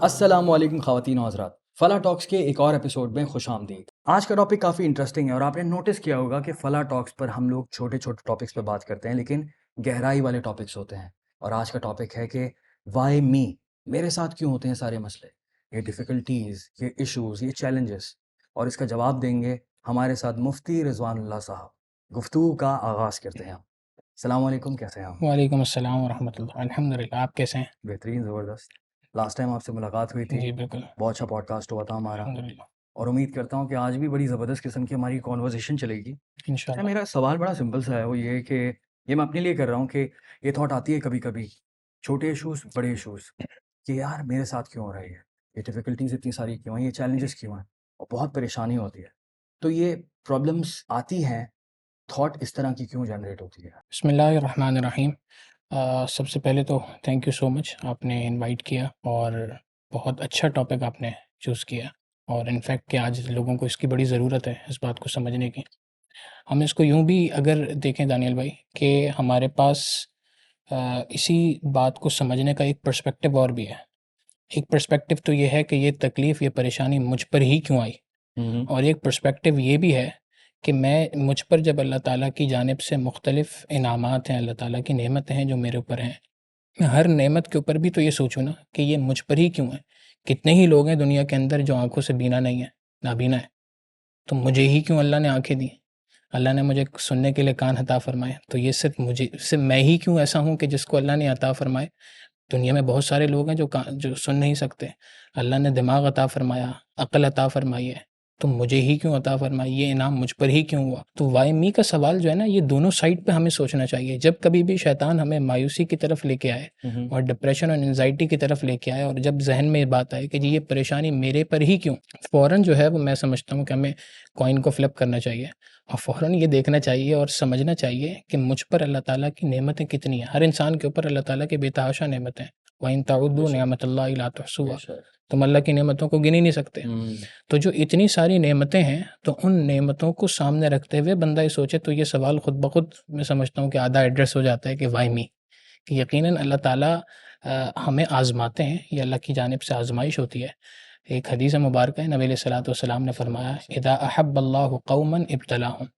अस्सलामुअलैकुम ख़वातीन और हज़रात, फ़ला टॉक्स के एक और एपिसोड में खुश आमदीद। आज का टॉपिक काफ़ी इंटरेस्टिंग है और आपने नोटिस किया होगा कि फ़ला टॉक्स पर हम लोग छोटे-छोटे टॉपिक्स पे बात करते हैं लेकिन गहराई वाले टॉपिक्स होते हैं। और आज का टॉपिक है कि व्हाई मी? मेरे साथ क्यों होते हैं सारे मसले? ये डिफ़िकल्टीज़, ये इश्यूज़, ये चैलेंजेस और इसका जवाब देंगे हमारे साथ मुफ्ती रिज़वानुल्लाह साहब। गुफ्तगू का आगाज़ करते हैं हम। अस्सलाम वालेकुम, कैसे हैं आप? वालेकुम अस्सलाम वरहमतुल्लाह। अल्हम्दुलिल्लाह, आप कैसे हैं? बेहतरीन, ज़बरदस्त। लास्ट टाइम आपसे मुलाकात हुई थी, जी, बिल्कुल। बहुत अच्छा पॉडकास्ट हुआ था हमारा अल्हम्दुलिल्लाह, और उम्मीद करता हूँ कि आज भी बड़ी ज़बरदस्त किस्म की हमारी कॉन्वर्सेशन चलेगी। अच्छा, इंशाअल्लाह। मेरा सवाल बड़ा सिंपल सा है, वो ये है कि ये मैं अपने लिए कर रहा हूँ कि ये थॉट आती है कभी-कभी, छोटे इश्यूज़, बड़े इश्यूज़, कि यार मेरे साथ क्यों हो रहा है ये डिफ़िकल्टीज़ इतनी सारी क्यों हैं, ये चैलेंजेस क्यों हैं? और बहुत परेशानी होती है। तो ये प्रॉब्लम्स आती हैं, थॉट इस तरह की क्यों जनरेट होती है? बिस्मिल्लाहिर्रहमानिर्रहीम। सबसे पहले तो थैंक यू सो मच, आपने इनवाइट किया और बहुत अच्छा टॉपिक आपने चूज़ किया और इनफैक्ट कि आज लोगों को इसकी बड़ी ज़रूरत है, इस बात को समझने की। हम इसको यूँ भी अगर देखें दानियल भाई कि हमारे पास इसी बात को समझने का एक पर्सपेक्टिव और भी है। एक पर्सपेक्टिव तो ये है कि ये तकलीफ़, ये परेशानी मुझ पर ही क्यों आई? हुँ, हुँ। और एक पर्सपेक्टिव ये भी है कि मुझ पर जब अल्लाह ताला की जानिब से मुख्तलिफ़ इनामात हैं, अल्लाह ताला की नेमतें हैं जो मेरे ऊपर हैं, मैं हर नेमत के ऊपर भी तो ये सोचूँ ना कि ये मुझ पर ही क्यों है? कितने ही लोग हैं दुनिया के अंदर जो आँखों से बीना नहीं है, नाबीना है, तो मुझे ही क्यों अल्लाह ने आँखें दी? अल्लाह ने मुझे सुनने के लिए कान अता फ़रमाए, तो ये सिर्फ़ मैं ही क्यों ऐसा हूँ कि जिसको अल्लाह ने अता फ़रमाए? दुनिया में बहुत सारे लोग हैं जो सुन नहीं सकते। अल्लाह ने दिमाग अता फ़रमाया, अक़ल अता फ़रमाई है, तो मुझे ही क्यों अता फ़रमाई? ये इनाम मुझ पर ही क्यों हुआ? तो व्हाई मी का सवाल जो है ना, ये दोनों साइड पे हमें सोचना चाहिए। जब कभी भी शैतान हमें मायूसी की तरफ लेके आए हुँ, हुँ। और डिप्रेशन और एंग्ज़ायटी की तरफ लेके आए और जब ज़हन में ये बात आए कि जी ये परेशानी मेरे पर ही क्यों? फ़ौरन जो है वो मैं समझता हूँ कि हमें कॉइन को फ्लिप करना चाहिए और फ़ौरन ये देखना चाहिए और समझना चाहिए कि मुझ पर अल्लाह ताला की नेमतें कितनी हैं। हर इंसान के ऊपर अल्लाह ताला की बेतहाशा नेमतें हैं। वइन तउद्दू बेशक, निअमतल्लाहि ला तुहसूहा। बेशक। तुम अल्लाह की नेमतों को गिन ही नहीं सकते। हुँ, तो जो इतनी सारी नेमतें हैं, तो उन नेमतों को सामने रखते हुए बंदा ये सोचे तो ये सवाल खुद ब खुद मैं समझता हूँ कि आधा एड्रेस हो जाता है कि व्हाई मी? कि यकीनन अल्लाह ताला हमें आज़माते हैं, ये अल्लाह की जानिब से आज़माइश होती है। एक हदीस मुबारक है, नबी अलैहिस्सलातु वस्सलाम ने फरमाया, इज़ा अहब्बल्लाहु कौमन इब्तलाहुम।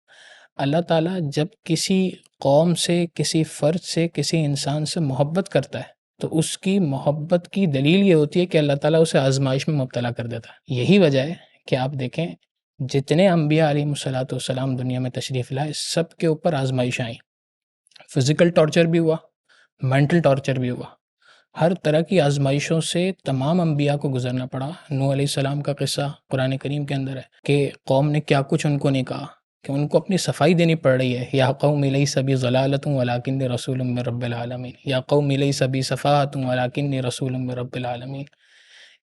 अल्लाह ताला जब किसी कौम से, किसी फ़र्द से, किसी इंसान से मोहब्बत करता है, तो उसकी मोहब्बत की दलील ये होती है कि अल्लाह ताला उसे आज़माइश में मुब्तला कर देता है। यही वजह है कि आप देखें, जितने अम्बिया अलैहिमुस्सलातु वस्सलाम दुनिया में तशरीफ़ लाए, सब के ऊपर आज़माइश आई। फ़िज़िकल टॉर्चर भी हुआ, मेंटल टॉर्चर भी हुआ। हर तरह की आज़माइशों से तमाम अम्बिया को गुज़रना पड़ा। नूह अलैहिस्सलाम का किस्सा कुरान करीम के अंदर है कि कौम ने क्या कुछ उनको नहीं कहा, कि उनको अपनी सफाई देनी पड़ रही है। या कौम लैसा बी ज़लालतुन वलाकिन्नी रसूलुम मिर रब्बिल आलमीन, या कौम लैसा बी सफ़ाहतुन वलाकिन्नी रसूलुम मिर रब्बिल आलमीन,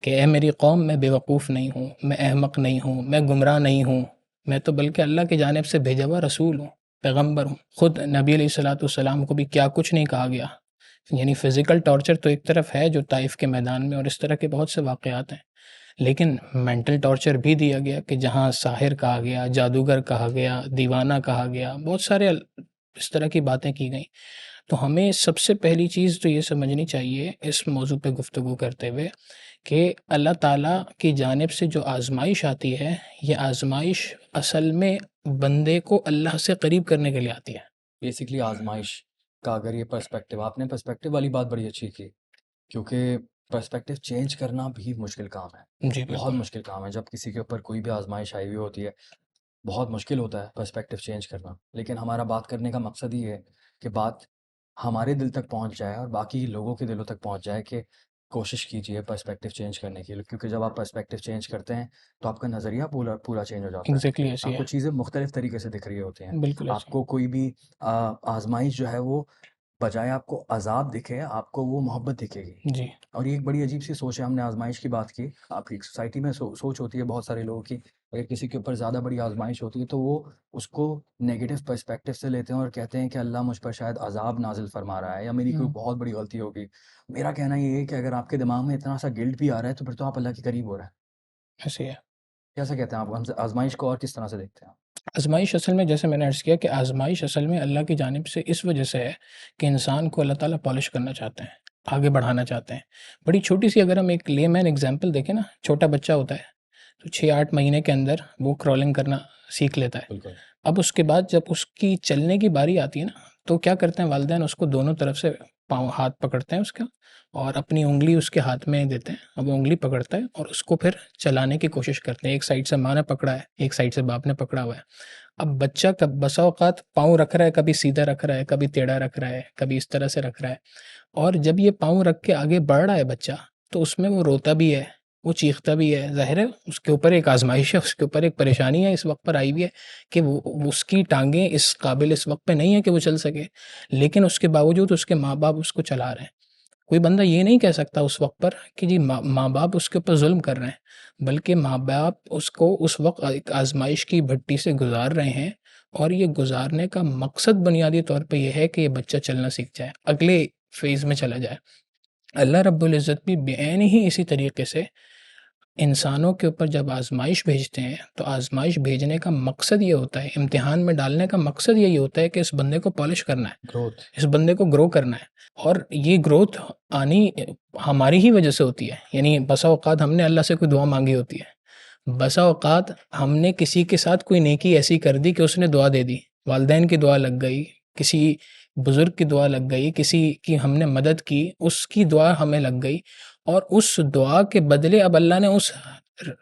कि ए मेरी कौम, मैं बेवकूफ़ नहीं हूँ, मैं अहमक नहीं हूँ, मैं गुमराह नहीं हूँ, मैं तो बल्कि अल्लाह की जानिब से भेजा हुआ रसूल हूँ, पैगम्बर हूँ। खुद नबी अलैहिस्सलातु वस्सलाम को भी क्या कुछ नहीं कहा गया। यानी फ़िज़िकल टॉर्चर तो एक तरफ है जो ताइफ़ के मैदान में और इस तरह के बहुत से वाक़यात हैं। लेकिन मेंटल टॉर्चर भी दिया गया कि जहाँ साहिर कहा गया, जादूगर कहा गया, दीवाना कहा गया, बहुत सारे इस तरह की बातें की गईं। तो हमें सबसे पहली चीज़ तो ये समझनी चाहिए इस मौज़ू पे गुफ्तगू करते हुए कि अल्लाह ताला की जानिब से जो आज़माइश आती है, ये आज़माइश असल में बंदे को अल्लाह से करीब करने के लिए आती है। बेसिकली आज़माइश का अगर ये पर्सपेक्टिव आपने पर्सपेक्टिव वाली बात बड़ी अच्छी की, क्योंकि पर्सपेक्टिव चेंज करना भी मुश्किल काम है, जी, बहुत बिल्कुल। मुश्किल काम है। जब किसी के ऊपर कोई भी आज़माइश आई हुई होती है, बहुत मुश्किल होता है पर्सपेक्टिव चेंज करना। लेकिन हमारा बात करने का मकसद ही है कि बात हमारे दिल तक पहुँच जाए और बाकी लोगों के दिलों तक पहुँच जाए कि कोशिश कीजिए पर्सपेक्टिव चेंज करने की। क्योंकि जब आप पर्सपेक्टिव चेंज करते हैं, तो आपका नज़रिया पूरा पूरा चेंज हो जाता है। एग्ज़ैक्टली ऐसी आपको है। चीज़ें मुख्तलिफ़ तरीके से दिख रही होती हैं। बिल्कुल ऐसी आपको कोई भी आज़माइश जो है वो बजाय आपको अज़ाब दिखे, आपको वो मोहब्बत दिखेगी। है। जी। और ये एक बड़ी अजीब-सी सोच है, हमने आज़माइश की बात की। आपकी सोसाइटी में सोच होती है बहुत सारे लोगों की, अगर किसी के ऊपर ज़्यादा बड़ी आज़माइश होती है, तो वो उसको नेगेटिव पर्सपेक्टिव से लेते हैं और कहते हैं कि अल्लाह मुझ पर शायद अज़ाब नाज़िल फ़रमा रहा है या मेरी कोई हुँ, बहुत बड़ी गलती होगी। मेरा कहना ये है कि अगर आपके दिमाग में इतना सा गिल्ट भी आ रहा है, तो फिर तो आप अल्लाह के करीब हो रहे हैं। ऐसी है। कैसे कहते हैं आप हमसे आज़माइश को और किस तरह से देखते हैं आप? आज़माइश असल में जैसे मैंने अर्ज़ किया कि आज़माइश असल में अल्लाह की जानिब से इस वजह से है कि इंसान को अल्लाह ताला पॉलिश करना चाहते हैं। आगे बढ़ाना चाहते हैं। बड़ी छोटी-सी अगर हम एक लेमैन एग्ज़ाम्पल देखें ना, छोटा बच्चा होता है, तो 6-8 महीने के अंदर वो क्रॉलिंग करना सीख लेता है। बिल्कुल। अब उसके बाद जब उसकी चलने की बारी आती है ना, तो क्या करते हैं वालिदैन उसको दोनों तरफ से पाँव हाथ पकड़ते हैं उसका और अपनी उँगली उसके हाथ में देते हैं। अब वो उँगली पकड़ता है और उसको फिर चलाने की कोशिश करते हैं। एक साइड से माँ ने पकड़ा है, एक साइड से बाप ने पकड़ा हुआ है। अब बच्चा कब बसा औकात पाँव रख रहा है, कभी सीधा रख रहा है, कभी टेढ़ा रख रहा है, कभी इस तरह से रख रहा है और जब ये पाँव रख के आगे बढ़ रहा है बच्चा, तो उसमें वो रोता भी है, वो चीखता भी है। ज़ाहिर है उसके ऊपर एक आज़माइश है, उसके ऊपर एक परेशानी है इस वक़्त पर आई हुई है कि वो उसकी टाँगें इस काबिल इस वक़्त पे नहीं है कि वो चल सके। लेकिन उसके बावजूद उसके माँ-बाप उसको चला रहे हैं। कोई बंदा ये नहीं कह सकता उस वक़्त पर कि जी माँ-बाप उसके ऊपर ज़ुल्म कर रहे हैं, बल्कि माँ-बाप उसको उस वक़्त एक आज़माइश की भट्टी से गुज़ार रहे हैं और ये गुज़ारने का मकसद बुनियादी तौर पे ये है कि ये बच्चा चलना सीख जाए, अगले फ़ेज़ में चला जाए। अल्लाह रब्बुल इज़्ज़त भी बेऐन ही इसी तरीके से इंसानों के ऊपर जब आज़माइश भेजते हैं, तो आज़माइश भेजने का मकसद ये होता है, इम्तिहान में डालने का मकसद यही होता है कि इस बंदे को पॉलिश करना है, ग्रोथ। इस बंदे को ग्रो करना है और ये ग्रोथ आनी हमारी ही वजह से होती है। यानी बसा औक़ात हमने अल्लाह से कोई दुआ माँगी होती है। बसा औक़ात हमने किसी के साथ कोई नेकी ऐसी कर दी कि उसने दुआ दे दी। वालिदैन की दुआ लग गई, किसी बुज़ुर्ग की दुआ लग गई, किसी की हमने मदद की, उसकी दुआ हमें लग गई और उस दुआ के बदले अब अल्लाह ने उस र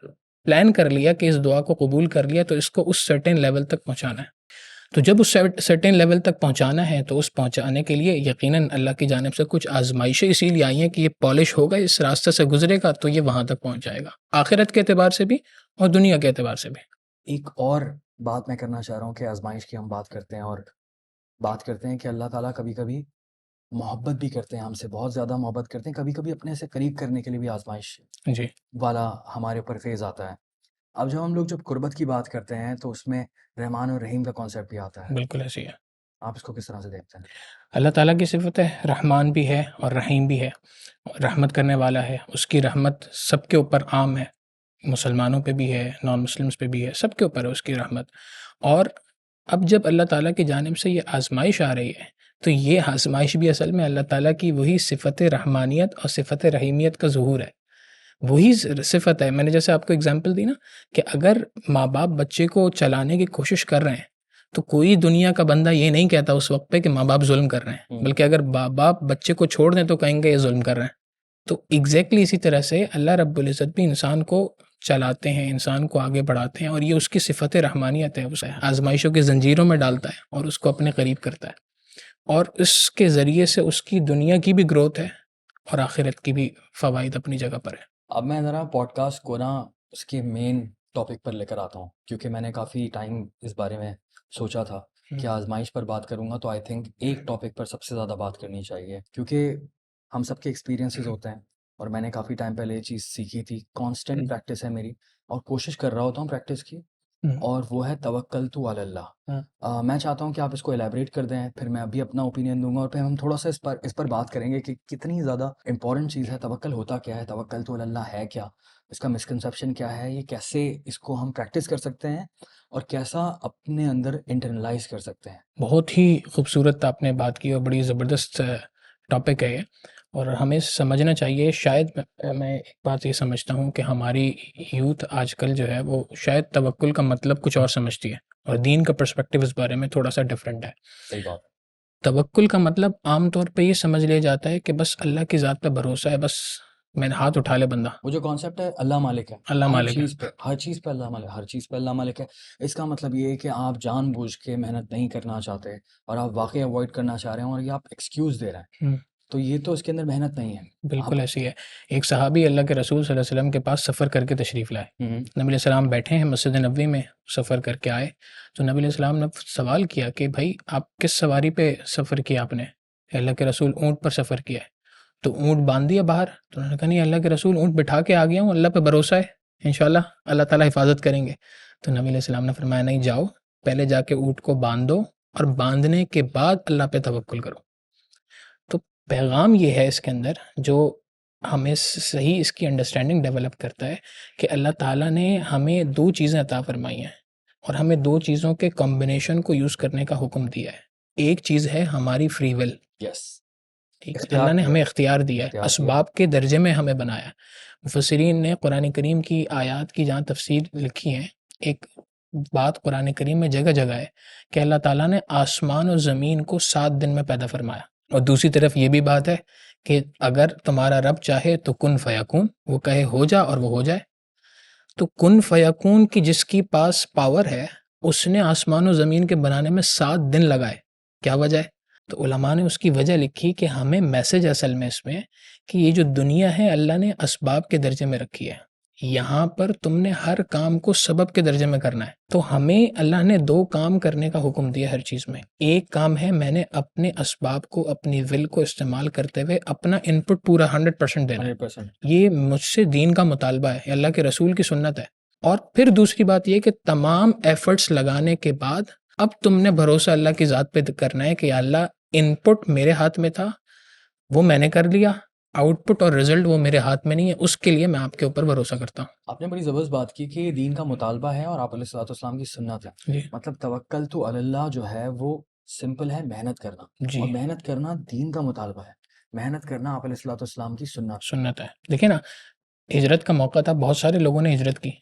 प्लान कर लिया कि इस दुआ को कबूल कर लिया तो इसको उस सर्टेन लेवल तक पहुँचाना है। तो जब उस सर्टेन लेवल तक पहुँचाना है तो उस पहुँचाने के लिए यकीनन अल्लाह की जानिब से कुछ आज़माइशें इसीलिए आई हैं कि ये पॉलिश होगा, इस रास्ते से गुज़रेगा तो ये वहाँ तक पहुँच जाएगा। आखिरत के एतबार से भी और दुनिया के एतबार से भी। एक और बात मैं करना चाह रहा हूँ कि आज़माइश की हम बात करते हैं और बात करते हैं कि अल्लाह ताला कभी-कभी मोहब्बत भी करते हैं हमसे, बहुत ज़्यादा मोहब्बत करते हैं, कभी-कभी अपने से करीब करने के लिए भी आज़माइश जी, वाला हमारे ऊपर फ़ेज़ आता है। अब जब हम लोग जब कुर्बत की बात करते हैं तो उसमें रहमान और रहीम का कॉन्सेप्ट भी आता है। बिल्कुल ऐसे ही है। आप इसको किस तरह से देखते हैं? अल्लाह ताला की सिफ़त है, रहमान भी है और रहीम भी है। रहमत करने वाला है, उसकी रहमत सबके ऊपर आम है। मुसलमानों पे भी है, नॉन मुस्लिम्स पे भी है, सबके ऊपर है उसकी रहमत। और अब जब अल्लाह ताला की जानिब से ये आज़माइश आ रही है, तो ये आज़माइश भी असल में अल्लाह ताला की वही सिफ़त रहमानियत और सिफ़त रहीमियत का ज़ुहूर है। वही सिफ़त है, मैंने जैसे आपको एग्ज़ाम्पल दी ना कि अगर माँ-बाप बच्चे को चलाने की कोशिश कर रहे हैं, तो कोई दुनिया का बंदा ये नहीं कहता उस वक़्त पे कि माँ-बाप ज़ुल्म कर रहे हैं। बल्कि अगर बाप बच्चे को छोड़ दें तो कहेंगे ये ज़ुल्म कर रहे हैं। तो एग्ज़ैक्टली इसी तरह से अल्लाह रब्बुल इज़्ज़त भी इंसान को चलाते हैं, इंसान को आगे बढ़ाते हैं और ये उसकी सिफ़त रहमानियत है, उसे आज़माइशों की ज़ंजीरों में डालता है और उसको अपने करीब करता है। और इसके ज़रिए से उसकी दुनिया की भी ग्रोथ है और आखिरत की भी फ़वाइद अपनी जगह पर है। अब मैं ज़रा पॉडकास्ट को ना उसके मेन टॉपिक पर लेकर आता हूँ, क्योंकि मैंने काफ़ी टाइम इस बारे में सोचा था कि आज़माइश पर बात करूँगा तो आई थिंक एक टॉपिक पर सबसे ज़्यादा बात करनी चाहिए, क्योंकि हम सबके एक्सपीरियंसेस होते हैं और मैंने काफ़ी टाइम पहले ये चीज़ सीखी थी। कांस्टेंट प्रैक्टिस है मेरी और कोशिश कर रहा होता हूँ प्रैक्टिस की, और वो है तवक्कलतु अलल्लाह। मैं चाहता हूँ कि आप इसको एलैबोरेट कर दें, फिर मैं अभी अपना ओपिनियन दूँगा और फिर हम थोड़ा-सा इस पर बात करेंगे कि कितनी ज़्यादा इम्पोर्टेंट चीज़ है, तवक्कल होता क्या है, तवक्कलतु अलल्लाह है क्या? इसका मिसकंसेप्शन क्या है? ये कैसे इसको हम प्रैक्टिस कर सकते हैं और कैसा अपने अंदर इंटरनलाइज़ कर सकते हैं? बहुत ही खूबसूरत आपने बात की और बड़ी ज़बरदस्त टॉपिक है ये और हमें समझना चाहिए। शायद मैं एक बात ये समझता हूँ कि हमारी यूथ आजकल जो है वो शायद तवक्कुल का मतलब कुछ और समझती है और दीन का पर्सपेक्टिव इस बारे में थोड़ा सा डिफरेंट है। सही बात। तवक्कुल का मतलब आम तौर पे ये समझ लिया जाता है कि बस अल्लाह की ज़ात पे भरोसा है, बस मैंने हाथ उठा ले बंदा, वो जो कॉन्सेप्ट है अल्लाह मालिक है, अल्लाह हर मालिक है। चीज़ पे हर चीज़ पे अल्लाह मालिक, हर चीज़ पे अल्लाह मालिक है। इसका मतलब ये है कि आप जानबूझ के मेहनत नहीं करना चाहते और आप वाक़ई अवॉइड करना चाह रहे हैं और ये आप एक्सक्यूज़ दे रहे हैं, हुँ। तो ये तो इसके अंदर मेहनत नहीं है। बिल्कुल आप ऐसी है। एक सहाबी अल्लाह के रसूल सल्लल्लाहु अलैहि वसल्लम के पास सफ़र करके तशरीफ़ लाए। हुँ, हुँ। नबी अलैहिस्सलाम बैठे हैं मस्जिद नबवी में, सफ़र करके आए, तो नबी अलैहिस्सलाम ने सवाल किया कि भाई आप किस सवारी पे सफ़र किया आपने? अल्लाह के रसूल ऊँट पर सफ़र किया है। तो ऊँट बाँध दिया बाहर? तो उन्होंने कहा नहीं अल्लाह के रसूल ऊँट बिठा के आ गया हूँ, अल्लाह पे भरोसा है, इंशाअल्लाह अल्लाह ताला हिफ़ाज़त करेंगे। तो नबी अलैहिस्सलाम ने फरमाया नहीं जाओ, पहले जाके ऊँट को बाँध दो और बाँधने के बाद अल्लाह पे तवक्कुल करो। तो पैगाम ये है इसके अंदर जो हमें सही इसकी अंडरस्टैंडिंग डेवलप करता है कि अल्लाह ताला ने हमें 2 चीज़ें अता फ़रमाई हैं और हमें 2 चीज़ों के कॉम्बिनेशन को यूज़ करने का हुक्म दिया है। एक चीज़ है हमारी फ्री विल, यस। ठीक है, इख्तियार अल्लाह ने दिया हमें है, इख्तियार दिया है, इख्तियार दिया है। असबाब के दर्जे में हमें बनाया है। मुफस्सिरीन ने कुरान करीम की आयत की जहाँ तफसीर लिखी है, एक बात कुरान करीम में जगह-जगह है कि अल्लाह ताला ने आसमान और ज़मीन को 7 दिन में पैदा फरमाया। और दूसरी तरफ ये भी बात है कि अगर तुम्हारा रब चाहे तो कुन फयकून, वो कहे हो जा और वो हो जाए। तो कुन फयकून की जिसकी पास पावर है, उसने आसमान और ज़मीन के बनाने में 7 दिन लगाए। क्या वजह है? तो उलमा ने उसकी वजह लिखी कि हमें मैसेज असल में इसमें कि ये जो दुनिया है अल्लाह ने असबाब के दर्जे में रखी है। यहाँ पर तुमने हर काम को सबब के दर्जे में करना है। तो हमें अल्लाह ने 2 काम करने का हुक्म दिया हर चीज़ में। एक काम है मैंने अपने असबाब को, अपनी विल को इस्तेमाल करते हुए अपना इनपुट पूरा 100% देना है। 100%। ये मुझसे दीन का मुतालबा है, अल्लाह के रसूल की सुन्नत है। और फिर दूसरी बात ये कि तमाम एफर्ट्स लगाने के बाद अब तुमने भरोसा अल्लाह की ज़ात पे करना है कि या अल्लाह इनपुट मेरे हाथ में था, वो मैंने कर लिया, आउटपुट और रिज़ल्ट वो मेरे हाथ में नहीं है, उसके लिए मैं आपके ऊपर भरोसा करता हूँ। आपने बड़ी ज़बरदस्त बात की कि ये दीन का मुतालबा है और आप अलैहिस्सलाम की सुन्नत है। जी, मतलब तवक्कल तो अल्लाह जो है वो सिंपल है मेहनत करना, जी, और मेहनत करना दीन का मुतालबा है। मेहनत करना आप अलैहिस्सलाम की सुन्नत है। सुन्नत है। देखिए ना, हिजरत का मौका था, बहुत सारे लोगों ने हिजरत की,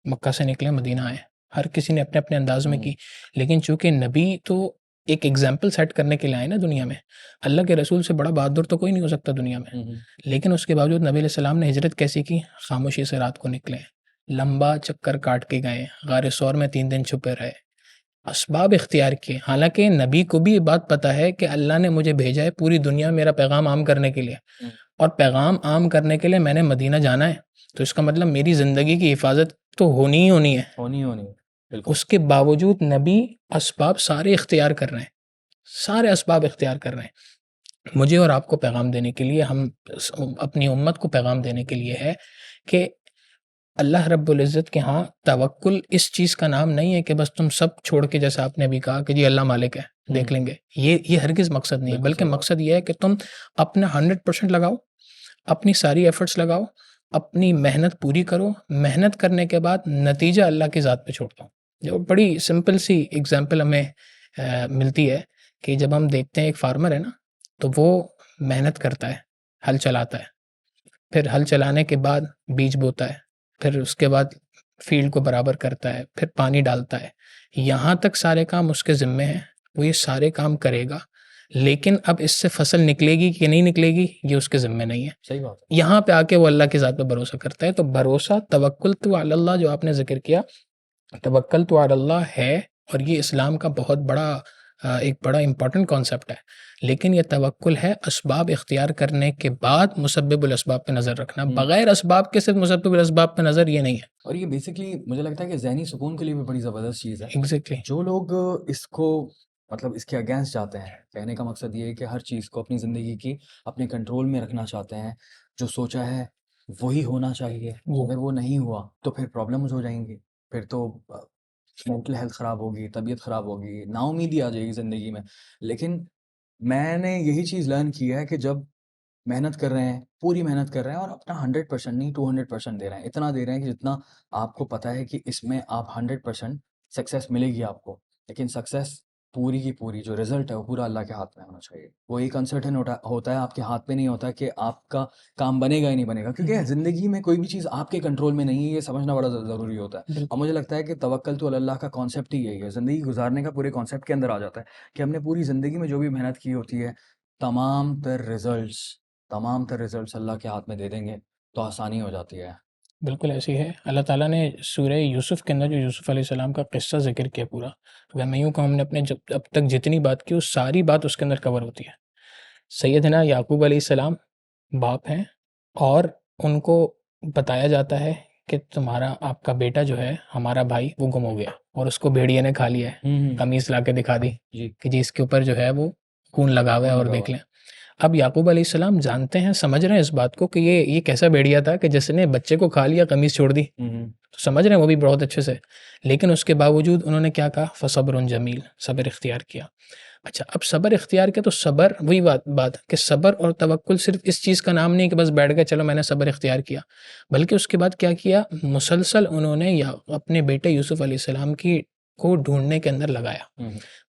मक्का से निकले मदीना आए, हर किसी ने अपने-अपने अंदाज़ में की। लेकिन चूँकि नबी तो एक एग्ज़ाम्पल सेट करने के लिए आए ना दुनिया में, अल्लाह के रसूल से बड़ा बहादुर तो कोई नहीं हो सकता दुनिया में। हुँ, हुँ। लेकिन उसके बावजूद नबी अलैहिस्सलाम ने हिजरत कैसी की? खामोशी से रात को निकले, लंबा चक्कर काट के गए, गारे सौर में 3 दिन छुपे रहे, असबाब इख्तियार किए। हालाँकि नबी को भी ये बात पता है कि अल्लाह ने मुझे भेजा है पूरी दुनिया में मेरा पैगाम आम करने के लिए, हुँ। और पैगाम आम करने के लिए मैंने मदीना जाना है। तो इसका मतलब मेरी ज़िंदगी की हिफाज़त तो होनी ही होनी है। होनी ही होनी है। बिल्कुल। उसके बावजूद नबी असबाब सारे इख्तियार कर रहे हैं, सारे असबाब इख्तियार कर रहे हैं। मुझे और आपको पैगाम देने के लिए, हम अपनी उम्मत को पैगाम देने के लिए है कि अल्लाह रब्बुल इज़्ज़त के यहाँ तवक्कुल इस चीज़ का नाम नहीं है कि बस तुम सब छोड़ के, जैसा आपने अभी कहा कि जी अल्लाह मालिक है, देख हुँ। लेंगे। ये हरगिज़ मकसद नहीं है, बिल्कुल बल्कि सही बात। मकसद ये है कि तुम अपना 100% लगाओ, अपनी सारी एफ़र्ट्स लगाओ, अपनी मेहनत पूरी करो, मेहनत करने के बाद नतीजा अल्लाह की ज़ात पे छोड़ दो। जो बड़ी सिंपल सी एग्ज़ाम्पल हमें मिलती है कि जब हम देखते हैं एक फार्मर है ना, तो वो मेहनत करता है, हल चलाता है, फिर हल चलाने के बाद बीज बोता है, फिर उसके बाद फ़ील्ड को बराबर करता है, फिर पानी डालता है। यहाँ तक सारे काम उसके ज़िम्मे हैं, वो ये सारे काम करेगा, लेकिन अब इससे फ़सल निकलेगी कि नहीं निकलेगी, ये उसके ज़िम्मे नहीं है। सही बात है। यहाँ पे आके वो अल्लाह की ज़ात पे भरोसा करता है। तो भरोसा, तवक्कुल तो अलल्लाह जो आपने ज़िक्र किया, तवक्कल तो अलल्लाह है, और ये इस्लाम का बहुत बड़ा एक बड़ा इम्पोर्टेंट कॉन्सेप्ट है। लेकिन ये तवक्कुल है असबाब इख्तियार करने के बाद मुसब्बिबुल असबाब पे नज़र रखना। हुँ। बगैर असबाब के सिर्फ मुसब्बिबुल असबाब पे नज़र, ये नहीं है। और ये बेसिकली मुझे लगता है कि ज़हनी सुकून के लिए भी बड़ी ज़बरदस्त चीज़ है। एग्ज़ैक्टली। जो लोग इसको मतलब इसके अगेंस्ट जाते हैं, कहने का मकसद ये है कि हर चीज़ को अपनी ज़िंदगी की अपने कंट्रोल में रखना चाहते हैं, जो सोचा है वही होना चाहिए, जी, अगर वो नहीं हुआ तो फिर प्रॉब्लम्स हो जाएँगी, फिर तो मेंटल हेल्थ ख़राब होगी, तबीयत ख़राब होगी, नाउम्मीदी आ जाएगी ज़िंदगी में। लेकिन मैंने यही चीज़ लर्न की है कि जब मेहनत कर रहे हैं, पूरी मेहनत कर रहे हैं और अपना 100% नहीं 200% दे रहे हैं, इतना दे रहे हैं कि जितना आपको पता है कि इसमें आप 100% सक्सेस मिलेगी आपको। लेकिन सक्सेस पूरी की पूरी जो रिज़ल्ट है वो पूरा अल्लाह के हाथ में होना चाहिए। वो एक अनसर्टेन होता है, आपके हाथ में नहीं होता कि आपका काम बनेगा ही नहीं बनेगा, क्योंकि ज़िंदगी में कोई भी चीज़ आपके कंट्रोल में नहीं है, ये समझना बड़ा ज़रूरी होता है। और बिल्कुल। मुझे लगता है कि तवक्कल तो अल्लाह का कॉन्सेप्ट ही यही है, ज़िंदगी गुज़ारने का पूरे कॉन्सेप्ट के अंदर आ जाता है कि हमने पूरी ज़िंदगी में जो भी मेहनत की होती है, तमाम तर रिज़ल्ट्स तमाम तर रिज़ल्ट्स अल्लाह के हाथ में दे देंगे, तो आसानी हो जाती है। बिल्कुल ऐसी है। अल्लाह ताला ने सूरह यूसुफ़ के अंदर जो यूसुफ़ अलैहिस्सलाम का किस्सा ज़िक्र किया पूरा, अगर मैं यूँ कहूँ हमने अपने जब अब तक जितनी बात की वो सारी बात उसके अंदर कवर होती है। सैयदना याकूब अलैहिस्सलाम बाप हैं, और उनको बताया जाता है कि तुम्हारा, आपका बेटा जो है, हमारा भाई, वो गुम हो गया और उसको भेड़िए ने खा लिया है। हुँ, हुँ। कमीज़ ला के दिखा दी जी, कि जी इसके ऊपर जो है वो खून लगा हुआ है खून और लगा हुआ देख है। लें। अब याकूब अलैहिस्सलाम जानते हैं, समझ रहे हैं इस बात को कि ये कैसा भेड़िया था कि जिसने बच्चे को खा लिया, कमीज़ छोड़ दी। हुँ, हुँ। तो समझ रहे हैं वो भी बहुत अच्छे से। लेकिन उसके बावजूद उन्होंने क्या कहा? फ़सब्रुन जमील, सब्र इख्तियार किया। अच्छा, अब सब्र इख्तियार किया तो सब्र, वही बात कि सब्र और तवक्कुल सिर्फ़ इस चीज़ का नाम नहीं है कि बस बैठ गए चलो मैंने सब्र इख्तियार किया। बल्कि उसके बाद क्या किया? मुसलसल उन्होंने या अपने बेटे यूसुफ़ अलैहिस्सलाम की को ढूंढने के अंदर लगाया।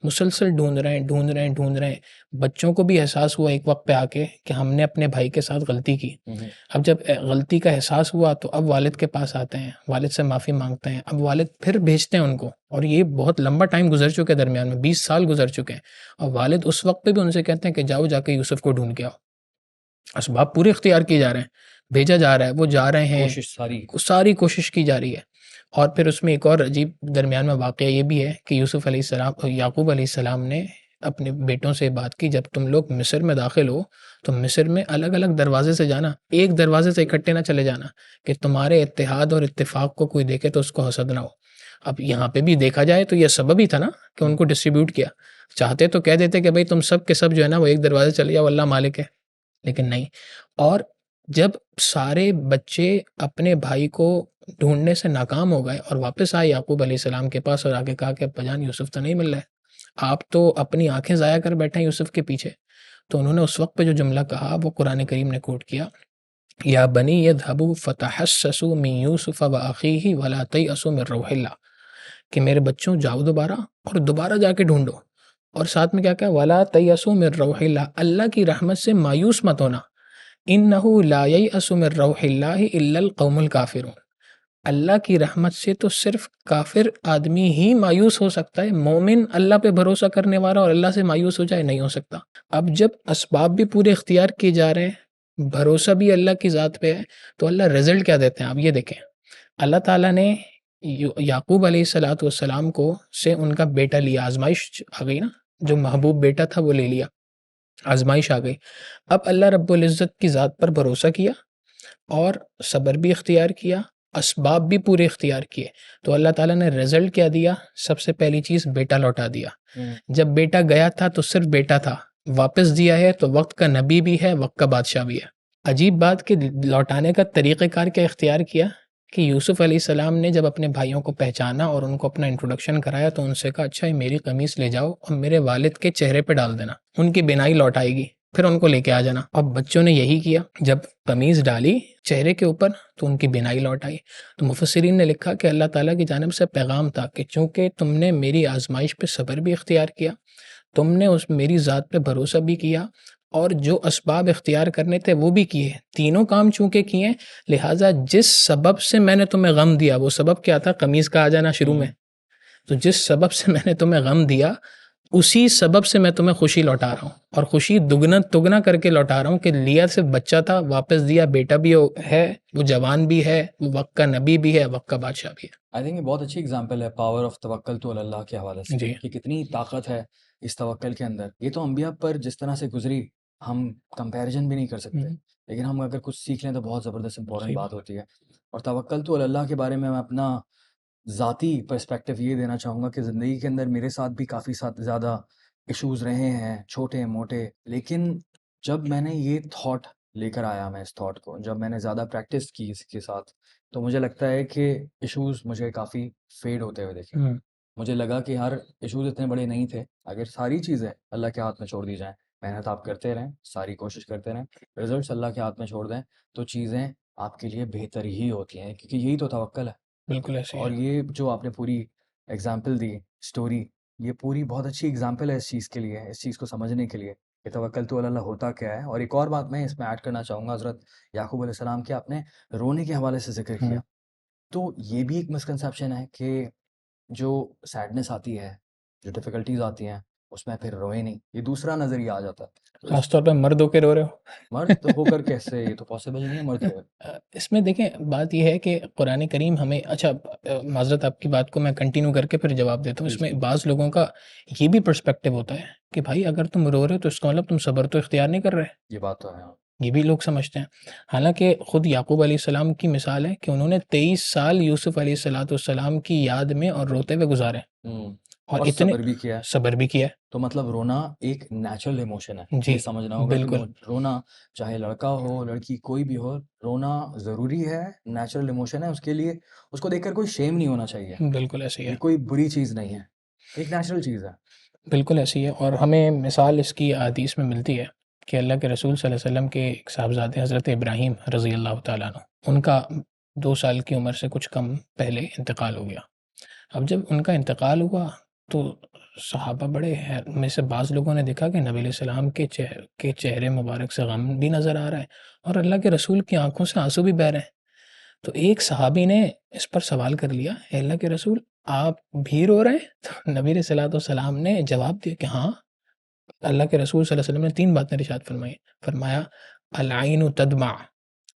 मुसलसल ढूंढ रहे हैं। बच्चों को भी एहसास हुआ एक वक्त पे आके कि हमने अपने भाई के साथ गलती की। अब जब गलती का एहसास हुआ तो अब वालिद के पास आते हैं, वालिद से माफ़ी मांगते हैं। अब वालिद फिर भेजते हैं उनको, और ये बहुत लंबा टाइम गुजर चुके हैं, दरमियान में 20 साल गुजर चुके हैं। और वालिद उस वक्त पे भी उनसे कहते हैं कि जाओ जाके यूसुफ को ढूंढ के आओ। असबाब पूरे इख्तियार किए जा रहे हैं, भेजा जा रहा है, वो जा रहे हैं, सारी कोशिश की जा रही है। और फिर उसमें एक और अजीब दरमियान में वाक़या ये भी है कि यूसुफ अलैहिस्सलाम, याकूब अलैहिस्सलाम ने अपने बेटों से बात की, जब तुम लोग मिस्र में दाखिल हो तो मिस्र में अलग अलग दरवाजे से जाना, एक दरवाजे से इकट्ठे ना चले जाना, कि तुम्हारे इत्तेहाद और इत्तेफाक को कोई देखे तो उसको हसद ना हो। अब यहाँ पे भी देखा जाए तो यह सबब ही था ना कि उनको डिस्ट्रीब्यूट किया। चाहते तो कह देते कि भाई तुम सब के सब जो है ना वो एक दरवाजे चले जाओ, अल्लाह मालिक है, लेकिन नहीं। और जब सारे बच्चे अपने भाई को ढूंढने से नाकाम हो गए और वापस आए याकूब अलैहिस्सलाम के पास और आके कहा कि अब्बाजान यूसुफ तो नहीं मिल रहा है, आप तो अपनी आंखें ज़ाया कर बैठे हैं यूसुफ के पीछे। तो उन्होंने उस वक्त पे जो जुमला कहा वो कुरान करीम ने कोट किया, या बनी यज़हबू फतहस्ससू मिन यूसुफ व अखीही वला तयअसू मिन रौहिल्लाह, कि मेरे बच्चों जाओ दोबारा और दोबारा जाके ढूंढो। और साथ में क्या कहा, वला तयअसू मिन रौहिल्लाह, अल्लाह की रहमत से मायूस मत होना। इन्नहु ला ययअसु मिन रौहिल्लाहि इल्लल कौमुल काफिरून, अल्लाह की रहमत से तो सिर्फ काफिर आदमी ही मायूस हो सकता है। मोमिन अल्लाह पे भरोसा करने वाला और अल्लाह से मायूस हो जाए, नहीं हो सकता। अब जब असबाब भी पूरे इख्तियार किए जा रहे हैं, भरोसा भी अल्लाह की ज़ात पे है, तो अल्लाह रिजल्ट क्या देते हैं आप ये देखें। अल्लाह ताला ने याकूब अलैहिस्सलातु वस्सलाम को से उनका बेटा लिया, आजमाइश आ गई ना, जो महबूब बेटा था वो ले लिया, आजमाइश आ गई। अब अल्लाह रब्बुल इज़्ज़त की ज़ात पर भरोसा किया और सब्र भी इख्तियार किया, असबाब भी पूरे इख्तियार किए, तो अल्लाह ताला ने रिज़ल्ट क्या दिया? सबसे पहली चीज़ बेटा लौटा दिया। जब बेटा गया था तो सिर्फ बेटा था, वापस दिया है तो वक्त का नबी भी है, वक्त का बादशाह भी है। अजीब बात कि लौटाने का तरीक़ेकार क्या इख्तियार किया कि यूसुफ अलैहिस्सलाम ने जब अपने भाइयों को पहचाना और उनको अपना इंट्रोडक्शन कराया तो उनसे कहा, अच्छा ये मेरी कमीज़ ले जाओ और मेरे वालिद के चेहरे पे डाल देना, उनकी बिनाई लौट आएगी, फिर उनको लेके आ जाना। अब बच्चों ने यही किया, जब कमीज़ डाली चेहरे के ऊपर तो उनकी बिनाई लौट आई। तो मुफस्सिरीन ने लिखा कि अल्लाह ताला की जानिब से पैगाम था कि चूँकि तुमने मेरी आजमाइश पे सब्र भी इख्तियार किया, तुमने उस मेरी ज़ात पे भरोसा भी किया और जो असबाब इख्तियार करने थे वो भी किए, तीनों काम चूँकि किए, लिहाजा जिस सबब से मैंने तुम्हें गम दिया, वो सबब क्या था? कमीज़ का आ जाना शुरू में। तो जिस सबब से मैंने तुम्हें गम दिया, उसी सबब से मैं तुम्हें खुशी लौटा रहा हूँ, और खुशी दुगना तुगना करके लौटा रहा हूँ कि लिया सिर्फ बच्चा था, वापस दिया, बेटा भी है, वो जवान भी है, वो वक्त का नबी भी है, वक्त का बादशाह भी है। आई थिंक ये बहुत अच्छी एग्जांपल है पावर ऑफ तवक्कल तो अल्लाह के हवाले से जी। कि कितनी ताकत है इस तवक्कल के अंदर। ये तो अंबिया पर जिस तरह से गुजरी हम कंपैरिजन भी नहीं कर सकते, लेकिन हम अगर कुछ सीख लें तो बहुत ज़बरदस्त इंपॉर्टेंट सही बात होती है। और तवक्कल तो अल्लाह के बारे में मैं अपना ज़ाती पर्सपेक्टिव ये देना चाहूँगा कि ज़िंदगी के अंदर मेरे साथ भी काफ़ी ज़्यादा इश्यूज़ रहे हैं, छोटे-मोटे, लेकिन जब मैंने ये थॉट लेकर आया, मैं इस थॉट को जब मैंने ज़्यादा प्रैक्टिस की इसके साथ, तो मुझे लगता है कि इश्यूज़ मुझे काफ़ी फेड होते हुए दिखे। मुझे लगा कि यार इश्यूज़ इतने बड़े नहीं थे, अगर सारी चीज़ें अल्लाह के हाथ में छोड़ दी जाएँ, मेहनत आप करते रहें, सारी कोशिश करते रहें, रिज़ल्ट्स अल्लाह के हाथ में छोड़ दें, तो चीज़ें आपके लिए बेहतर ही होती हैं, क्योंकि यही तो तवक्कल है। बिल्कुल ऐसे ही और है। ये जो आपने पूरी एग्ज़ाम्पल दी, स्टोरी, ये पूरी बहुत अच्छी एग्ज़ाम्पल है इस चीज़ के लिए, इस चीज़ को समझने के लिए कि तवक्कल तो अल्लाह होता क्या है। और एक और बात मैं इसमें ऐड करना चाहूँगा, हज़रत याकूब अलैहिस्सलाम के आपने रोने के हवाले से ज़िक्र किया। तो ये भी एक मिसकंसेप्शन है कि जो सैडनेस आती है, जो डिफ़िकल्टीज़ आती हैं, उसमें फिर रोए नहीं, ये दूसरा नज़रिया आ जाता है। तो इस खास तौर पे मर्द होके रो रहे हो। मर्द होकर कैसे, ये तो पॉसिबल नहीं है मर्द हुए। इसमें देखें बात ये है कि कुरान करीम हमें, अच्छा माज़रत आपकी बात को मैं कंटिन्यू करके फिर जवाब देता हूँ। प्लीज़। इसमें बाज़ लोगों का ये भी पर्सपेक्टिव होता है कि भाई अगर तुम रो रहे हो तो इसका मतलब तुम सब्र तो इख्तियार नहीं कर रहे। ये बात तो है, हाँ। ये भी लोग समझते हैं। हालाँकि खुद याकूब अलैहिस्सलाम की मिसाल है कि उन्होंने 23 साल यूसुफ अलैहिस्सलाम की याद में और रोते हुए गुज़ारे और और इतने सब्र भी किया है। सब्र भी किया है। तो मतलब रोना एक नेचुरल इमोशन है, जी, ये समझना होगा कि बिल्कुल। रोना चाहे लड़का हो, लड़की कोई भी हो, रोना ज़रूरी है, नेचुरल इमोशन है, उसके लिए उसको देखकर कोई शेम नहीं होना चाहिए। बिल्कुल ऐसे ही ये है। कोई बुरी चीज़ नहीं है, एक नेचुरल चीज़ है। बिल्कुल ऐसे ही है। और हमें मिसाल इसकी हदीस में मिलती है कि अल्लाह के रसूल सल्लल्लाहु अलैहि वसल्लम के एक साहबज़ादे हज़रत इब्राहीम रज़ी अल्लाह तआला अन्हु, उनका 2 साल की उम्र से कुछ कम पहले इंतकाल हो गया। अब जब उनका इंतकाल हुआ तो सहाबा बड़े में से बाज़ लोगों ने देखा कि नबी सलाम के चेहरे मुबारक से गम भी नज़र आ रहा है और अल्लाह के रसूल की आंखों से आंसू भी बह रहे हैं। तो एक सहाबी ने इस पर सवाल कर लिया, "ए अल्लाह के रसूल, आप भी रो रहे हैं?" तो नबी सलाम ने जवाब दिया कि हाँ। अल्लाह के रसूल सल्लल्लाहु अलैहि वसल्लम ने 3 बातें इरशाद फरमाई। फरमाया, "अल ऐनु तदमा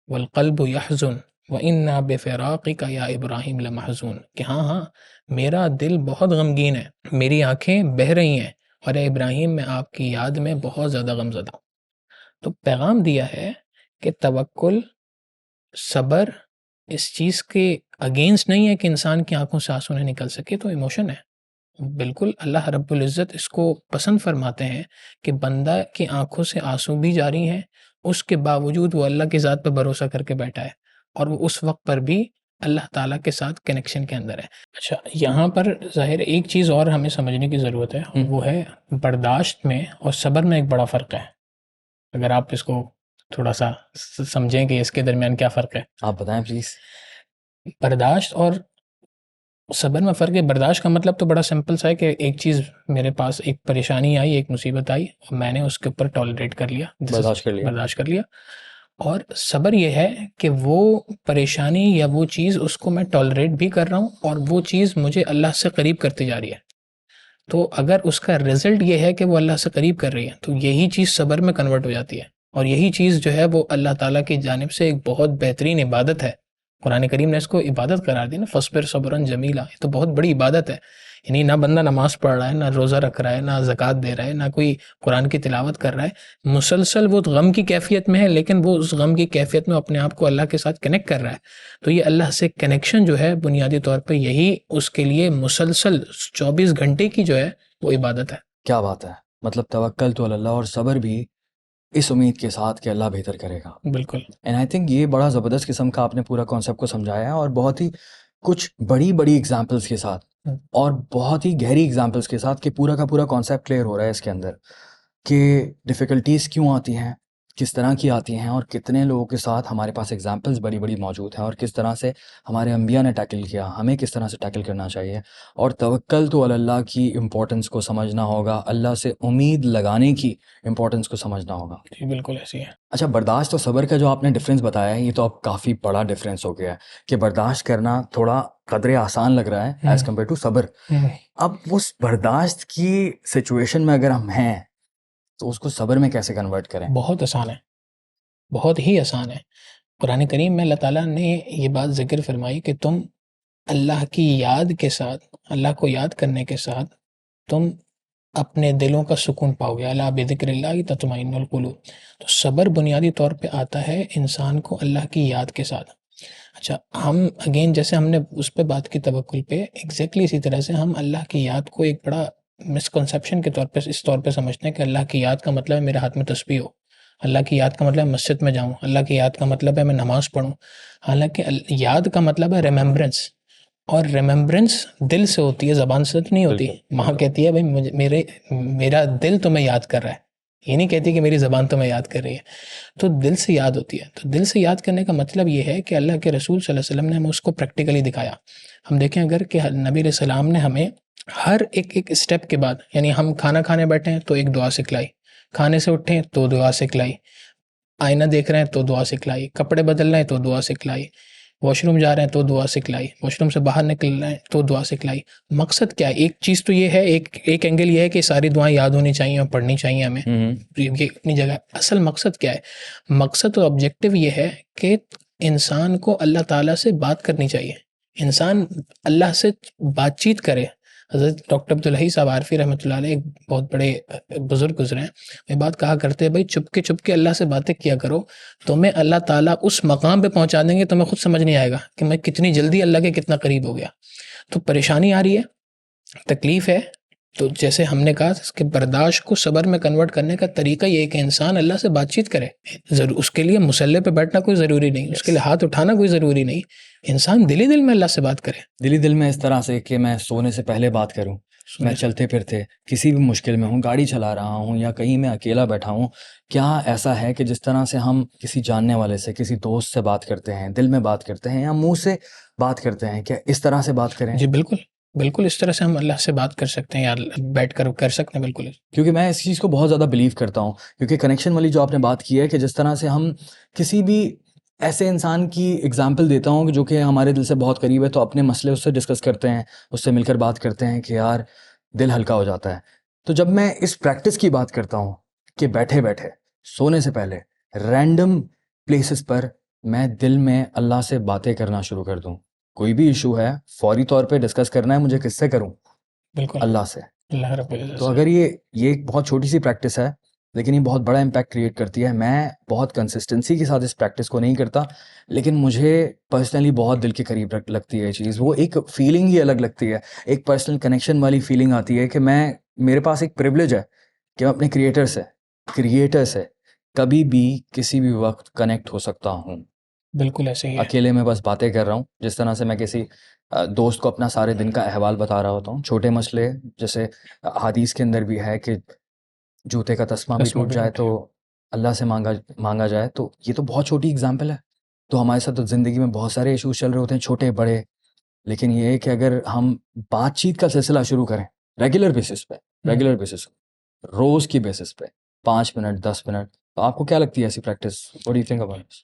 वल क़ल्बु यहज़ुन व इन्ना बिफ़िराक़िका या इब्राहीम लमहज़ून" कि हाँ, हाँ, मेरा दिल बहुत गमगीन है, मेरी आँखें बह रही हैं और ए इब्राहीम मैं आपकी याद में बहुत ज़्यादा गमज़दा हूँ। तो पैगाम दिया है कि तवक्कुल, सब्र इस चीज़ के अगेंस्ट नहीं है कि इंसान की आँखों से आँसू नहीं निकल सके, तो इमोशन है। बिल्कुल अल्लाह रब्बुल इज़्ज़त इसको पसंद फरमाते हैं कि बंदा की आँखों से आँसू भी जारी हैं, उसके बावजूद वो अल्लाह की ज़ात पे भरोसा करके बैठा है और वो उस वक़्त पर भी अल्लाह ताला के साथ कनेक्शन के अंदर है। अच्छा, यहाँ पर ज़ाहिर एक चीज़ और हमें समझने की ज़रूरत है, हुँ। वो है बर्दाश्त में और सब्र में एक बड़ा फ़र्क है। अगर आप इसको थोड़ा-सा समझें कि इसके दरमियान क्या फ़र्क है? आप बताएँ प्लीज़। बर्दाश्त और सब्र में फ़र्क है। बर्दाश्त का मतलब तो बड़ा सिंपल सा है कि एक चीज़ मेरे पास एक परेशानी आई, एक मुसीबत आई, और मैंने उसके ऊपर टॉलरेट कर लिया, बर्दाश्त कर लिया। बर्दाश्त कर लिया। और सब्र ये है कि वो परेशानी या वो चीज़ उसको मैं टॉलरेट भी कर रहा हूँ और वो चीज़ मुझे अल्लाह से करीब करती जा रही है। तो अगर उसका रिज़ल्ट ये है कि वो अल्लाह से करीब कर रही है, तो यही चीज़ सब्र में कन्वर्ट हो जाती है। और यही चीज़ जो है वो अल्लाह ताला की जानिब से एक बहुत बेहतरीन इबादत है। कुरान करीम ने इसको इबादत करार दी ना, फ़स्बिर सब्रन जमीला, ये तो बहुत बड़ी इबादत है। यानी ना बंदा नमाज़ पढ़ रहा है, ना रोज़ा रख रहा है, ना ज़कात दे रहा है, ना कोई कुरान की तिलावत कर रहा है। मुसलसल वो गम की कैफ़ियत में है, लेकिन वो उस गम की कैफ़ियत में अपने आप को अल्लाह के साथ कनेक्ट कर रहा है। तो ये अल्लाह से कनेक्शन जो है बुनियादी तौर पे यही उसके लिए मुसलसल 24 घंटे की जो है वो इबादत है। क्या बात है! मतलब तवक्कल तो अल्लाह और सब्र भी इस उम्मीद के साथ कि अल्लाह बेहतर करेगा। बिल्कुल। एंड आई थिंक ये बड़ा ज़बरदस्त किस्म का आपने पूरा कॉन्सेप्ट को समझाया है और बहुत ही कुछ बड़ी-बड़ी एग्ज़ाम्पल्स के साथ हुँ। और बहुत ही गहरी एग्ज़ाम्पल्स के साथ कि पूरा का पूरा कॉन्सेप्ट क्लियर हो रहा है इसके अंदर कि डिफ़िकल्टीज़ क्यों आती हैं, किस तरह की आती हैं और कितने लोगों के साथ हमारे पास एग्ज़ाम्पल्स बड़ी-बड़ी मौजूद हैं और किस तरह से हमारे अंबिया ने टैकल किया, हमें किस तरह से टैकल करना चाहिए और तवक्कल तो अल्लाह की इम्पोर्टेंस को समझना होगा, अल्लाह से उम्मीद लगाने की इम्पोर्टेंस को समझना होगा। जी, बिल्कुल ऐसे ही है। अच्छा, बर्दाश्त और सब्र का जो आपने डिफ़रेंस बताया है, ये तो अब काफ़ी बड़ा डिफ़रेंस हो गया है कि बर्दाश्त करना थोड़ा कदरे आसान लग रहा है एज़ कम्पेयर टू सब्र। अब उस बर्दाश्त की सिचुएशन में अगर हम हैं, तो उसको सब्र में कैसे कन्वर्ट करें? बहुत आसान है, बहुत ही आसान है। कुरान करीम में अल्लाह ताला ने ये बात ज़िक्र फ़रमाई कि तुम अल्लाह की याद के साथ, अल्लाह को याद करने के साथ तुम अपने दिलों का सुकून पाओगे। अला बिज़िक्रिल्लाहि तत्मइन्नुल क़ुलूब। तो सब्र बुनियादी तौर पे आता है इंसान को अल्लाह की याद के साथ। अच्छा, हम अगेन जैसे हमने उस पे बात की तवक्कुल पे, एग्ज़ैक्टली इसी तरह से हम अल्लाह की याद को एक बड़ा मिसकंसेप्शन के तौर पे इस तौर पे समझते हैं कि अल्लाह की याद का मतलब है मेरे हाथ में तस्बीह हो। अल्लाह की याद का मतलब है मस्जिद में जाऊँ। अल्लाह की याद का मतलब है मैं नमाज़ पढ़ूँ। हालाँकि याद का मतलब है रिमेम्बरेंस, और रिमेम्बरेंस दिल से होती है, ज़बान से तो नहीं होती। बिल्कुल, माँ बिल्कुल। कहती है, "भई मेरा दिल तुम्हें याद कर रहा है।" ये नहीं कहती कि मेरी ज़बान तुम्हें याद कर रही है। तो दिल से याद होती है। तो दिल से याद करने का मतलब ये है कि अल्लाह के रसूल सल्लल्लाहु अलैहि वसल्लम ने हमें उसको प्रैक्टिकली दिखाया। हम देखें अगर कि नबी अलैहि सलाम ने हमें हर एक स्टेप के बाद, यानी हम खाना खाने बैठे हैं तो एक दुआ सिखलाई, खाने से उठे तो दुआ सिखलाई, आईना देख रहे हैं तो दुआ सिखलाई, कपड़े बदल रहे हैं तो दुआ सिखलाई, वॉशरूम जा रहे हैं तो दुआ सिखलाई, वॉशरूम से बाहर निकल रहे हैं तो दुआ सिखलाई। मकसद क्या है? एक चीज़ तो ये है, एक एंगल ये है कि सारी दुआएँ याद होनी चाहिए और पढ़नी चाहिए हमें। हुँ, हुँ। ये अपनी जगह। असल मकसद क्या है? मकसद और ऑब्जेक्टिव ये है कि इंसान को अल्लाह ताला से बात करनी चाहिए। इंसान अल्लाह से बातचीत करे। हज़रत डॉक्टर अब्दुल हई साहब आरफ़ी रहमतुल्लाह अलैह एक बहुत बड़े बुज़ुर्ग गुज़रे हैं। ये बात कहा करते हैं, भाई चुपके अल्लाह से बातें किया करो, तुम्हें अल्लाह ताला उस मकाम पे पहुँचा देंगे, तुम्हें खुद समझ नहीं आएगा कि मैं कितनी जल्दी अल्लाह के कितना करीब हो गया। तो परेशानी आ रही है, तकलीफ़ है, तो जैसे हमने कहा कि बर्दाश्त को सब्र में कन्वर्ट करने का तरीका ये है कि इंसान अल्लाह से बातचीत करे। ज़रूर उसके लिए मुसल्ले पे बैठना कोई ज़रूरी नहीं, उसके लिए हाथ उठाना कोई ज़रूरी नहीं। इंसान दिल ही दिल में अल्लाह से बात करे। दिल ही दिल में इस तरह से कि मैं सोने से पहले बात करूँ, मैं सोने से चलते-फिरते किसी भी मुश्किल में हूँ, गाड़ी चला रहा हूँ या कहीं मैं अकेला बैठा हूँ, क्या ऐसा है कि जिस तरह से हम किसी जानने वाले से, किसी दोस्त से बात करते हैं, दिल में बात करते हैं या मुँह से बात करते हैं, क्या इस तरह से बात करें? जी, बिल्कुल। बिल्कुल इस तरह से हम अल्लाह से बात कर सकते हैं, या बैठ कर सकते हैं, बिल्कुल। क्योंकि मैं इस चीज़ को बहुत ज़्यादा बिलीव करता हूँ, क्योंकि कनेक्शन वाली जो आपने बात की है कि जिस तरह से हम किसी भी ऐसे इंसान की एग्जाम्पल देता हूँ जो कि हमारे दिल से बहुत करीब है, तो अपने मसले उससे डिस्कस करते हैं, उससे मिलकर बात करते हैं कि यार दिल हल्का हो जाता है। तो जब मैं इस प्रैक्टिस की बात करता हूँ कि बैठे बैठे सोने से पहले रैंडम प्लेसेस पर मैं दिल में अल्लाह से बातें करना शुरू कर दूँ, कोई भी इशू है फौरी तौर पे डिस्कस करना है मुझे, किससे करूँ? बिल्कुल, अल्लाह से। अल्लाह रब्बुल इज़्ज़त तो से। अगर ये एक बहुत छोटी सी प्रैक्टिस है, लेकिन ये बहुत बड़ा इम्पैक्ट क्रिएट करती है। मैं बहुत कंसिस्टेंसी के साथ इस प्रैक्टिस को नहीं करता, लेकिन मुझे पर्सनली बहुत दिल के करीब लगती है ये चीज़। वो एक फीलिंग ही अलग लगती है, एक पर्सनल कनेक्शन वाली फीलिंग आती है कि मेरे पास एक प्रिविलेज है कि मैं अपने क्रिएटर से कभी भी किसी भी वक्त कनेक्ट हो सकता हूँ। बिल्कुल ऐसे ही है। अकेले में बस बातें कर रहा हूँ, जिस तरह से मैं किसी दोस्त को अपना सारे दिन का अहवाल बता रहा होता हूँ। छोटे मसले, जैसे हदीस के अंदर भी है कि जूते का तस्मा भी तस्मा टूट भी जाए टूटे। तो अल्लाह से मांगा जाए। तो ये तो बहुत छोटी एग्जाम्पल है। तो हमारे साथ तो ज़िंदगी में बहुत सारे इशूज़ चल रहे होते हैं, छोटे बड़े, लेकिन ये है कि अगर हम बातचीत का सिलसिला शुरू करें रेगुलर बेसिस पे, हुँ। रोज़ की बेसिस पे, 5 मिनट 10 मिनट, तो आपको क्या लगती है ऐसी practice? What do you think about this?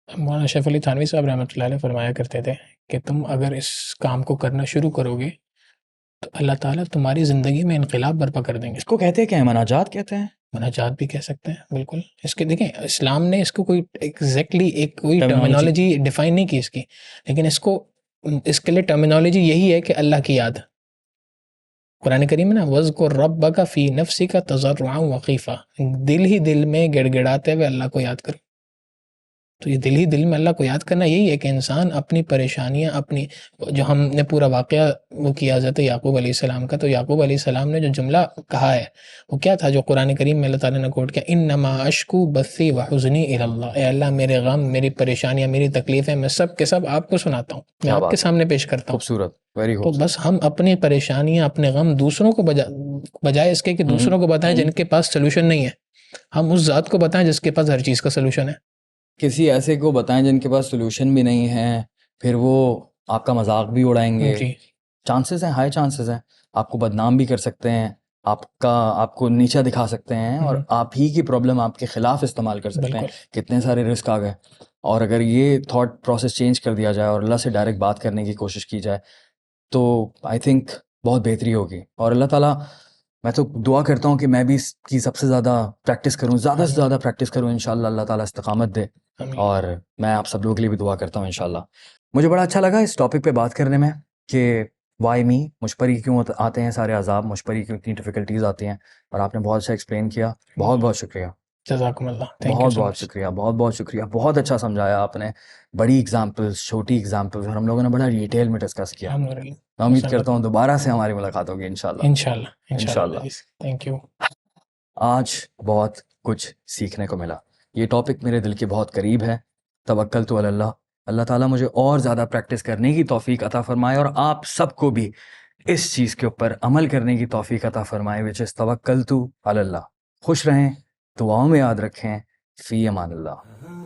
मौलाना अशरफ अली थानवी साहब रहमतुल्लाह अलैह फरमाया करते थे कि तुम अगर इस काम को करना शुरू करोगे, तो अल्लाह ताला तुम्हारी ज़िंदगी में इनक़िलाब बर्पा कर देंगे। इसको कहते हैं क्या है? मनाजात कहते हैं? मुनाजात भी कह सकते हैं, बिल्कुल। इसके देखें, इस्लाम ने इसको कोई एग्ज़ैक्टली एक कोई टर्मिनोलॉजी। टर्मिनोलॉजी डिफ़ाइन नहीं की इसकी, लेकिन इसके लिए टर्मिनोलॉजी यही है कि अल्लाह की याद। कुरान करीम में ना, वज़्कुर रब्बका फ़ी नफ़्सिका तज़र्रुअन व ख़ीफ़ा, दिल ही दिल में गिड़गिड़ाते हुए अल्लाह को याद करो। तो ये दिल ही दिल में अल्लाह को याद करना यही है कि इंसान अपनी परेशानियाँ, अपनी जो हमने पूरा वाक़या वो किया हज़रत याकूब अलैहिस्सलाम का, तो याकूब अलैहिस्सलाम ने जो जुमला कहा है, वो क्या था जो कुरान करीम में अल्लाह ताला ने कोट किया, इन्नमा अश्कू बस्सी व हुज़्नी इलल्लाह, ए अल्लाह मेरे गम, मेरी परेशानियाँ, मेरी तकलीफ़ें मैं सब के सब आपको सुनाता हूँ, मैं क्या आपके बात है! सामने पेश करता हूँ। खूबसूरत, वेरी तो खूबसूरत। बस हम अपनी परेशानियाँ, अपने गम दूसरों को बजाय इसके कि हुँ, दूसरों को बताएँ हुँ। जिनके पास सॉल्यूशन नहीं है, हम उस ज़ात को बताएँ जिसके पास हर चीज़ का सॉल्यूशन है। किसी ऐसे को बताएँ जिनके पास सॉल्यूशन भी नहीं है, फिर वो आपका मज़ाक भी उड़ाएँगे। जी, चांसेस हैं, हाई चांसेस हैं। आपको बदनाम भी कर सकते हैं, आपको नीचा दिखा सकते हैं हुँ, और आप ही की प्रॉब्लम आपके खिलाफ इस्तेमाल कर सकते हैं। बिल्कुल। कितने सारे रिस्क आ गए। और अगर ये थॉट प्रोसेस चेंज कर दिया जाए और अल्लाह से डायरेक्ट बात करने की कोशिश की जाए, तो आई थिंक बहुत बेहतरी होगी। और अल्लाह ताला, मैं तो दुआ करता हूँ कि मैं भी इसकी सबसे ज़्यादा प्रैक्टिस करूँ, ज़्यादा से आमीन, ज़्यादा प्रैक्टिस करूँ। इंशाल्लाह अल्लाह ताला इस्तिक़ामत दे। आमीन। और मैं आप सब लोगों के लिए भी दुआ करता हूँ इंशाल्लाह। मुझे बड़ा अच्छा लगा इस टॉपिक पे बात करने में कि व्हाई मी, मुझ पर ही क्यों आते हैं सारे अज़ाब, मुझ पर ही क्यों इतनी डिफ़िकल्टीज़ आती हैं। और आपने बहुत अच्छा एक्सप्लेन किया। बहुत-बहुत शुक्रिया। जज़ाकुमुल्लाह, थैंक यू सो बहुत-बहुत मच। शुक्रिया, बहुत-बहुत शुक्रिया। बहुत अच्छा समझाया आपने। बड़ी एग्ज़ाम्पल्स, छोटी एग्ज़ाम्पल्स, और हम लोगों ने बड़ा डिटेल में डिस्कस किया। अल्हम्दुलिल्लाह, मैं उम्मीद मुसल्लत करता हूँ दोबारा से हमारी मुलाकात होगी इंशाल्लाह। इंशाल्लाह, इंशाल्लाह इंशाल्लाह। अज़ीज़, थैंक यू। आज बहुत कुछ सीखने को मिला। ये टॉपिक मेरे दिल के बहुत करीब है। तवक्कल अल्लाह। अल्लाह ताला मुझे और ज़्यादा प्रैक्टिस करने की तौफ़ीक अता फ़रमाए और आप सबको भी इस चीज़ के ऊपर अमल करने की तौफ़ीक अता फ़रमाए, विच इज़ तवक्कलतु अलल्लाह। खुश रहें, दुआओं में याद रखें। फ़ी अमानिल्लाह।